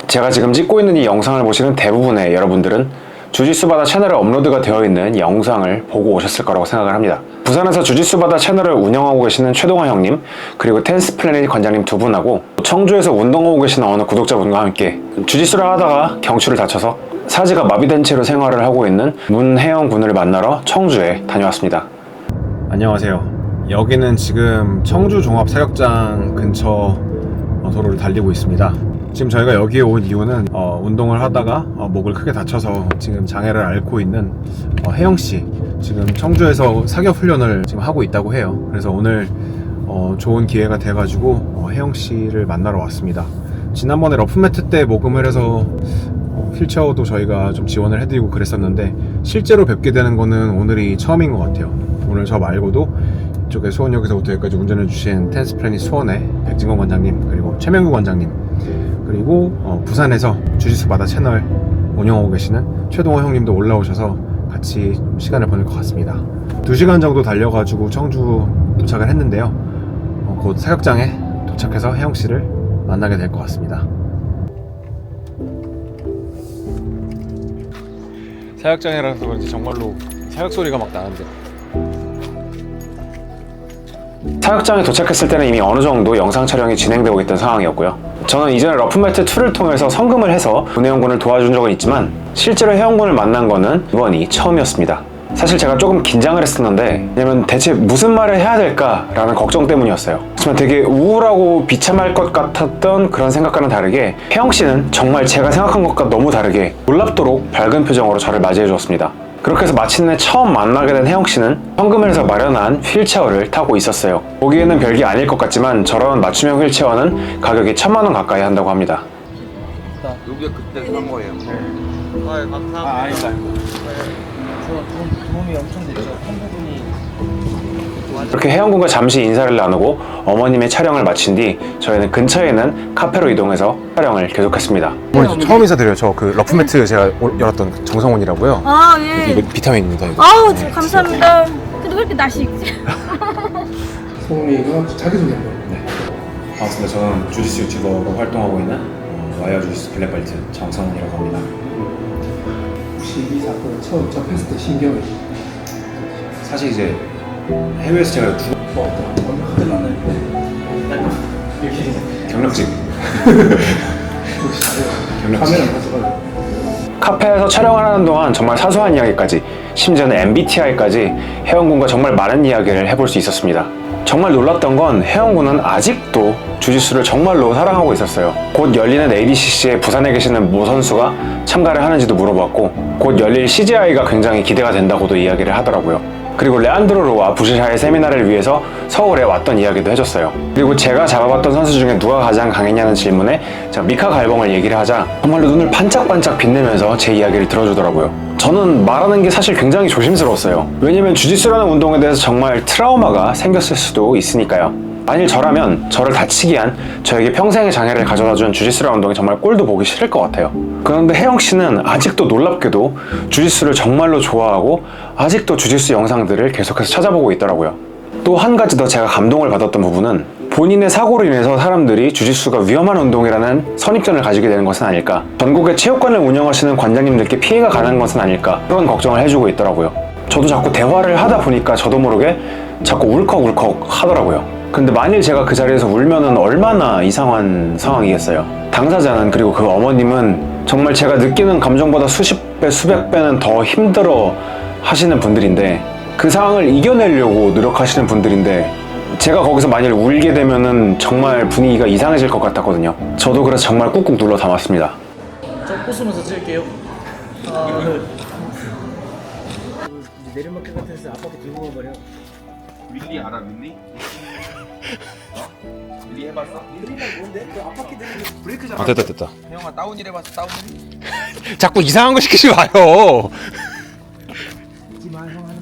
제가 지금 찍고 있는 이 영상을 보시는 대부분의 여러분들은 주짓수 바다 채널에 업로드가 되어 있는 영상을 보고 오셨을 거라고 생각을 합니다. 부산에서 주짓수 바다 채널을 운영하고 계시는 최동환 형님, 그리고 텐스 플래닛 관장님 두 분하고 청주에서 운동하고 계시는 어느 구독자분과 함께 주짓수를 하다가 경추를 다쳐서 사지가 마비된 채로 생활을 하고 있는 문혜영 군을 만나러 청주에 다녀왔습니다. 안녕하세요. 여기는 지금 청주 종합사격장 근처 도로를 달리고 있습니다. 지금 저희가 여기에 온 이유는 운동을 하다가 목을 크게 다쳐서 지금 장애를 앓고 있는 혜영씨, 지금 청주에서 사격 훈련을 지금 하고 있다고 해요. 그래서 오늘 좋은 기회가 돼가지고 혜영씨를 만나러 왔습니다. 지난번에 러프매트 때 모금을 해서 휠체어도 저희가 좀 지원을 해드리고 그랬었는데 실제로 뵙게 되는 거는 오늘이 처음인 것 같아요. 오늘 저 말고도 이쪽에 수원역에서부터 여기까지 운전해주신 텐스 플래닛 수원의 백진건 관장님, 그리고 최명규 관장님, 그리고 부산에서 주짓수 바다 채널 운영하고 계시는 최동호 형님도 올라오셔서 같이 좀 시간을 보낼 것 같습니다. 2시간 정도 달려가지고 청주 도착을 했는데요. 곧 사격장에 도착해서 혜영씨를 만나게 될 것 같습니다. 사격장이라서 그런지 정말로 사격 소리가 막 나는데, 사격장에 도착했을 때는 이미 어느 정도 영상 촬영이 진행되고 있던 상황이었고요. 저는 이전에 러프매트 2를 통해서 성금을 해서 문혜영 군을 도와준 적은 있지만 실제로 혜영 군을 만난 거는 이번이 처음이었습니다. 사실 제가 조금 긴장을 했었는데, 왜냐면 대체 무슨 말을 해야 될까라는 걱정 때문이었어요. 하지만 되게 우울하고 비참할 것 같았던 그런 생각과는 다르게 혜영 씨는 정말 제가 생각한 것과 너무 다르게 놀랍도록 밝은 표정으로 저를 맞이해 주었습니다. 그렇게 해서 마침내 처음 만나게 된 혜영 씨는 현금을 해서 마련한 휠체어를 타고 있었어요. 보기에는 별게 아닐 것 같지만 저런 맞춤형 휠체어는 가격이 1,000만 원 가까이 한다고 합니다. 여기가 그때 산 거예요. 네. 아, 감사합니다. 아니다. 저 도움이 엄청 됐죠. 한 부분이 그렇게 혜영 군과 잠시 인사를 나누고 어머님의 촬영을 마친 뒤 저희는 근처에 있는 카페로 이동해서 촬영을 계속했습니다. 어머니 처음 인사드려요. 저 그 러프매트 제가 열었던 정성훈이라고요. 아, 예. 이거 비타민입니다. 이거. 아우, 감사합니다. 근데 왜 이렇게 날씨 있지? 송이가 자기소개 한번. 네. 반갑습니다. 저는 주짓수 유튜버로 활동하고 있는 와이어 주짓수 블랙벨트 정성훈이라고 합니다. 혹시 이 사건을 처음 접했을 때 신경이 사실 이제 해외에서 제가 큰일 났네. 경력직 혹시 경력직 카메라 가져가요. 카페에서 촬영을 하는 동안 정말 사소한 이야기까지, 심지어는 MBTI까지 혜영 군과 정말 많은 이야기를 해볼 수 있었습니다. 정말 놀랐던 건 혜영 군은 아직도 주짓수를 정말로 사랑하고 있었어요. 곧 열리는 ADCC에 부산에 계시는 모 선수가 참가를 하는지도 물어봤고, 곧 열릴 CGI가 굉장히 기대가 된다고도 이야기를 하더라고요. 그리고 레안드로 로와 부시샤의 세미나를 위해서 서울에 왔던 이야기도 해줬어요. 그리고 제가 잡아봤던 선수 중에 누가 가장 강했냐는 질문에 제가 미카 갈봉을 얘기를 하자 정말로 눈을 반짝반짝 빛내면서 제 이야기를 들어주더라고요. 저는 말하는 게 사실 굉장히 조심스러웠어요. 왜냐면 주짓수라는 운동에 대해서 정말 트라우마가 생겼을 수도 있으니까요. 만일 저라면 저를 다치게 한, 저에게 평생의 장애를 가져다준 주짓수라는 운동이 정말 꼴도 보기 싫을 것 같아요. 그런데 혜영 씨는 아직도 놀랍게도 주짓수를 정말로 좋아하고 아직도 주짓수 영상들을 계속해서 찾아보고 있더라고요. 또 한 가지 더 제가 감동을 받았던 부분은 본인의 사고로 인해서 사람들이 주짓수가 위험한 운동이라는 선입견을 가지게 되는 것은 아닐까, 전국의 체육관을 운영하시는 관장님들께 피해가 가는 것은 아닐까, 그런 걱정을 해주고 있더라고요. 저도 자꾸 대화를 하다 보니까 저도 모르게 자꾸 울컥울컥 하더라고요. 근데 만일 제가 그 자리에서 울면은 얼마나 이상한 상황이겠어요. 당사자는, 그리고 그 어머님은 정말 제가 느끼는 감정보다 수십 배, 수백 배는 더 힘들어 하시는 분들인데, 그 상황을 이겨내려고 노력하시는 분들인데, 제가 거기서 만일 울게 되면은 정말 분위기가 이상해질 것 같았거든요. 저도 그래서 정말 꾹꾹 눌러 담았습니다. 저 웃으면서 찍을게요. 내리막길 같은 데서 아빠한테 들고 가버려. 윌리 알아, 윌리? 윌리 해봤어? 윌리가 뭔데? 그 아빠한테 들고 브레이크잖아. 아, 됐다. 형아 다운힐 해봤어, 다운힐? 자꾸 이상한 거 시키지 마요. 하지마, 형 하는 말.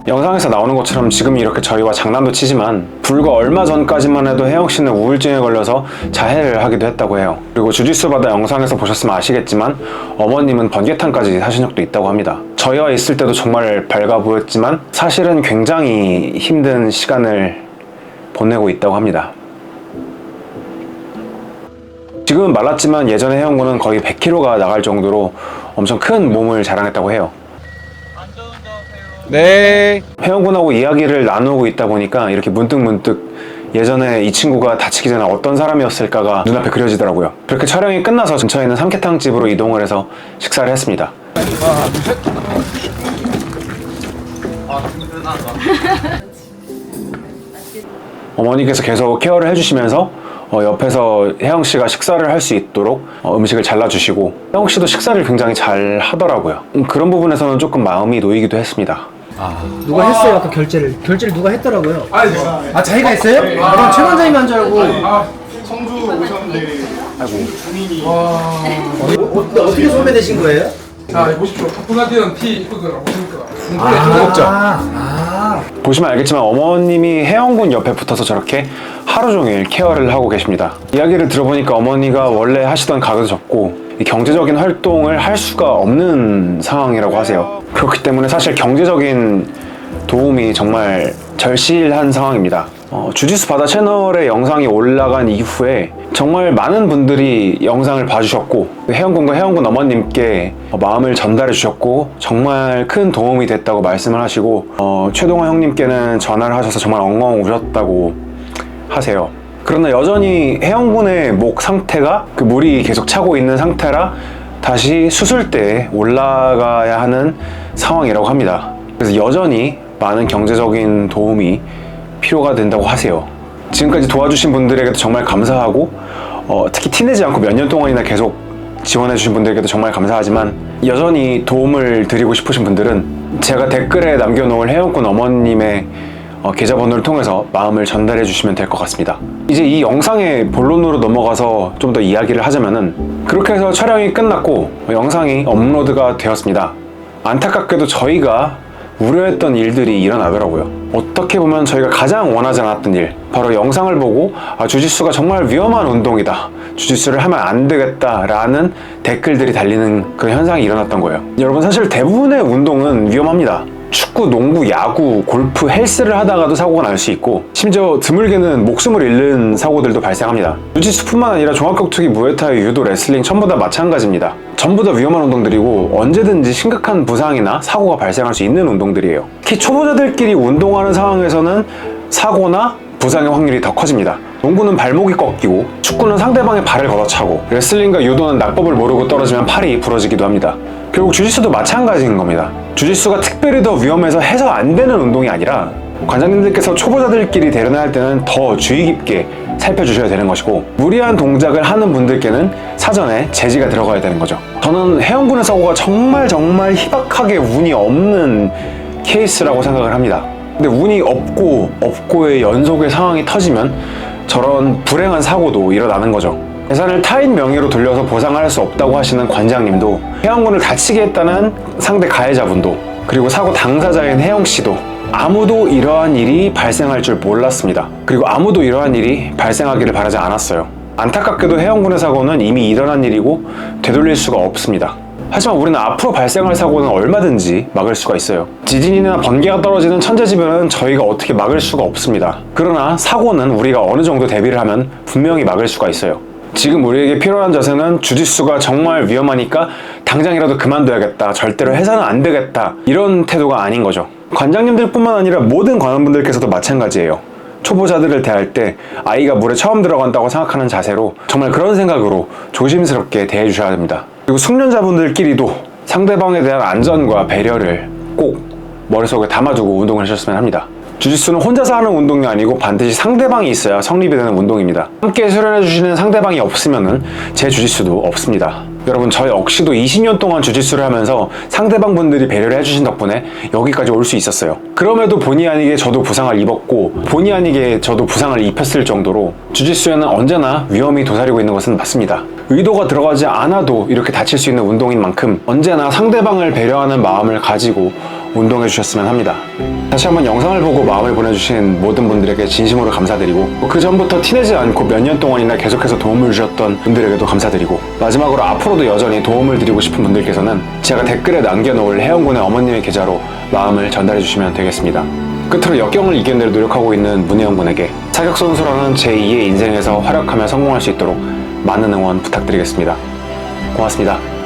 영상에서 나오는 것처럼 지금 이렇게 저희와 장난도 치지만 불과 얼마 전까지만 해도 혜영 씨는 우울증에 걸려서 자해를 하기도 했다고 해요. 그리고 주짓수 바다 영상에서 보셨으면 아시겠지만 어머님은 번개탄까지 하신 적도 있다고 합니다. 저희와 있을 때도 정말 밝아 보였지만 사실은 굉장히 힘든 시간을 보내고 있다고 합니다. 지금은 말랐지만 예전에 혜영군은 거의 100kg가 나갈 정도로 엄청 큰 몸을 자랑했다고 해요. 네. 혜영군하고 이야기를 나누고 있다 보니까 이렇게 문득문득 예전에 이 친구가 다치기 전에 어떤 사람이었을까가 눈앞에 그려지더라고요. 그렇게 촬영이 끝나서 근처에 있는 삼계탕 집으로 이동을 해서 식사를 했습니다. 어머니께서 계속 케어를 해주시면서 옆에서 혜영씨가 식사를 할 수 있도록 음식을 잘라주시고 혜영씨도 식사를 굉장히 잘 하더라고요. 그런 부분에서는 조금 마음이 놓이기도 했습니다. 누가 했어요? 아까 결제를 누가 했더라고요. 자기가 했어요? 그럼 최 원장님이 한 줄 알고. 성주 오셨는데 주민이 어떻게 소매되신 거예요? 자, 보십시오. 파푸나디는 티 이쁜 거라고 보십니까? 보시면 알겠지만 어머님이 혜영군 옆에 붙어서 저렇게 하루 종일 케어를 하고 계십니다. 이야기를 들어보니까 어머니가 원래 하시던 가게도 접고 이 경제적인 활동을 할 수가 없는 상황이라고 하세요. 그렇기 때문에 사실 경제적인 도움이 정말 절실한 상황입니다. 주짓수 바다 채널에 영상이 올라간 이후에 정말 많은 분들이 영상을 봐주셨고 혜영군과 혜영군 어머님께 마음을 전달해 주셨고 정말 큰 도움이 됐다고 말씀을 하시고 최동화 형님께는 전화를 하셔서 정말 엉엉 우셨다고 하세요. 그러나 여전히 혜영군의 목 상태가 그 물이 계속 차고 있는 상태라 다시 수술대에 올라가야 하는 상황이라고 합니다. 그래서 여전히 많은 경제적인 도움이 필요가 된다고 하세요. 지금까지 도와주신 분들에게도 정말 감사하고 특히 티내지 않고 몇 년 동안이나 계속 지원해주신 분들에게도 정말 감사하지만 여전히 도움을 드리고 싶으신 분들은 제가 댓글에 남겨놓을 혜영군 어머님의 계좌번호를 통해서 마음을 전달해 주시면 될 것 같습니다. 이제 이 영상의 본론으로 넘어가서 좀 더 이야기를 하자면은 그렇게 해서 촬영이 끝났고 영상이 업로드가 되었습니다. 안타깝게도 저희가 우려했던 일들이 일어나더라고요. 어떻게 보면 저희가 가장 원하지 않았던 일, 바로 영상을 보고 주짓수가 정말 위험한 운동이다, 주짓수를 하면 안 되겠다 라는 댓글들이 달리는 그런 현상이 일어났던 거예요. 여러분, 사실 대부분의 운동은 위험합니다. 축구, 농구, 야구, 골프, 헬스를 하다가도 사고가 날 수 있고 심지어 드물게는 목숨을 잃는 사고들도 발생합니다. 주짓수뿐만 아니라 종합격투기, 무에타이, 유도, 레슬링 전부 다 마찬가지입니다. 전부 다 위험한 운동들이고 언제든지 심각한 부상이나 사고가 발생할 수 있는 운동들이에요. 특히 초보자들끼리 운동하는 상황에서는 사고나 부상의 확률이 더 커집니다. 농구는 발목이 꺾이고 축구는 상대방의 발을 걷어차고 레슬링과 유도는 낙법을 모르고 떨어지면 팔이 부러지기도 합니다. 결국 주짓수도 마찬가지인 겁니다. 주짓수가 특별히 더 위험해서 해서 안 되는 운동이 아니라 관장님들께서 초보자들끼리 대련을 할 때는 더 주의 깊게 살펴주셔야 되는 것이고 무리한 동작을 하는 분들께는 사전에 제지가 들어가야 되는 거죠. 저는 혜영군의 사고가 정말 희박하게 운이 없는 케이스라고 생각을 합니다. 근데 운이 없고의 연속의 상황이 터지면 저런 불행한 사고도 일어나는 거죠. 재산을 타인 명의로 돌려서 보상할 수 없다고 하시는 관장님도, 혜영군을 다치게 했다는 상대 가해자분도, 그리고 사고 당사자인 혜영씨도 아무도 이러한 일이 발생할 줄 몰랐습니다. 그리고 아무도 이러한 일이 발생하기를 바라지 않았어요. 안타깝게도 혜영군의 사고는 이미 일어난 일이고 되돌릴 수가 없습니다. 하지만 우리는 앞으로 발생할 사고는 얼마든지 막을 수가 있어요. 지진이나 번개가 떨어지는 천재지변은 저희가 어떻게 막을 수가 없습니다. 그러나 사고는 우리가 어느 정도 대비를 하면 분명히 막을 수가 있어요. 지금 우리에게 필요한 자세는 주짓수가 정말 위험하니까 당장이라도 그만둬야겠다, 절대로 해서는 안 되겠다, 이런 태도가 아닌 거죠. 관장님들뿐만 아니라 모든 관원분들께서도 마찬가지예요. 초보자들을 대할 때 아이가 물에 처음 들어간다고 생각하는 자세로 정말 그런 생각으로 조심스럽게 대해주셔야 됩니다. 그리고 숙련자분들끼리도 상대방에 대한 안전과 배려를 꼭 머릿속에 담아두고 운동을 하셨으면 합니다. 주짓수는 혼자서 하는 운동이 아니고 반드시 상대방이 있어야 성립이 되는 운동입니다. 함께 수련해주시는 상대방이 없으면은 제 주짓수도 없습니다. 여러분, 저희 억시도 20년 동안 주짓수를 하면서 상대방 분들이 배려를 해주신 덕분에 여기까지 올 수 있었어요. 그럼에도 본의 아니게 저도 부상을 입었고 본의 아니게 저도 부상을 입혔을 정도로 주짓수에는 언제나 위험이 도사리고 있는 것은 맞습니다. 의도가 들어가지 않아도 이렇게 다칠 수 있는 운동인 만큼 언제나 상대방을 배려하는 마음을 가지고 운동해 주셨으면 합니다. 다시 한번 영상을 보고 마음을 보내주신 모든 분들에게 진심으로 감사드리고 그 전부터 티내지 않고 몇 년 동안이나 계속해서 도움을 주셨던 분들에게도 감사드리고 마지막으로 앞으로도 여전히 도움을 드리고 싶은 분들께서는 제가 댓글에 남겨놓을 혜영군의 어머님의 계좌로 마음을 전달해 주시면 되겠습니다. 끝으로 역경을 이겨내려 노력하고 있는 문혜영 군에게 사격 선수라는 제2의 인생에서 활약하며 성공할 수 있도록 많은 응원 부탁드리겠습니다. 고맙습니다.